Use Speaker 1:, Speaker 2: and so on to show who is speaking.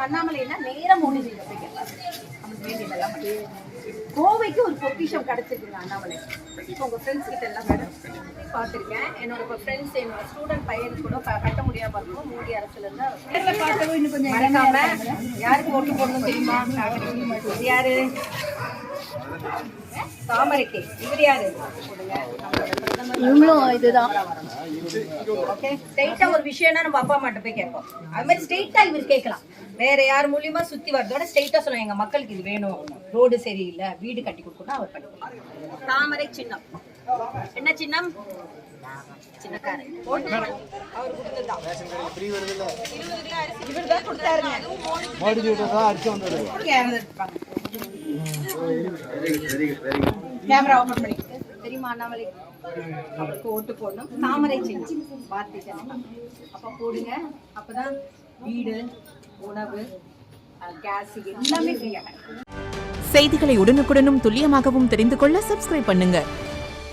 Speaker 1: அண்ணாமலைன்னா நேரம் மோடி கோவைக்கு ஒரு பொக்கிஷம் கிடைச்சிருக்குங்க அண்ணாமலை. இப்போ உங்க ஃப்ரெண்ட்ஸ் கிட்ட எல்லாம் பார்த்துருக்கேன். என்னோட ஃப்ரெண்ட்ஸ் என்னோட ஸ்டூடெண்ட் பையனுக்கு கூட கட்ட முடியாம பார்க்கணும். மோடி அரசுல இருந்து பார்த்தவும் இன்னும் கொஞ்சம் மறக்காம யாருக்கு ஓட்டு போடணும் தெரியுமா? யாரு? தாமரைக்கு. இவர் யாரு? இவங்களும் இதுதான். ஓகே, ஸ்ட்ரெயிட்டா ஒரு விஷயம்னா நம்ம அப்பா அம்மாட்ட போய் கேட்போம். அது மாதிரி ஸ்ட்ரெயிட்டா இவர் கேட்கலாம். வேற யார் மூலியமா சுத்தி வரதோட ஸ்ட்ரெயிட்டா சொல்லுவாங்க, எங்க மக்களுக்கு இது வேணும், ரோடு சரியில்லை, வீடு கட்டி கொடுக்கணும், அவர் பண்ணி கொடுப்பாங்க. தாமரை சின்னம். என்ன சின்னம்? சின்னக்காரன். அவர் கொடுத்ததுதான். இவர் தான் கொடுத்தாருங்க. கேமரா ஓபன் பண்ணி தெரியுமா அண்ணாமலை? அவருக்கு ஓட்டு போடணும். தாமரை சின்னம் வார்த்தை அப்ப போடுங்க. அப்பதான் வீடு, உணவு, கேஸ் எல்லாமே ஃப்ரீயாக.
Speaker 2: செய்திகளை உடனுக்குடனும் துல்லியமாகவும் தெரிந்து கொள்ள சப்ஸ்கிரைப் பண்ணுங்க.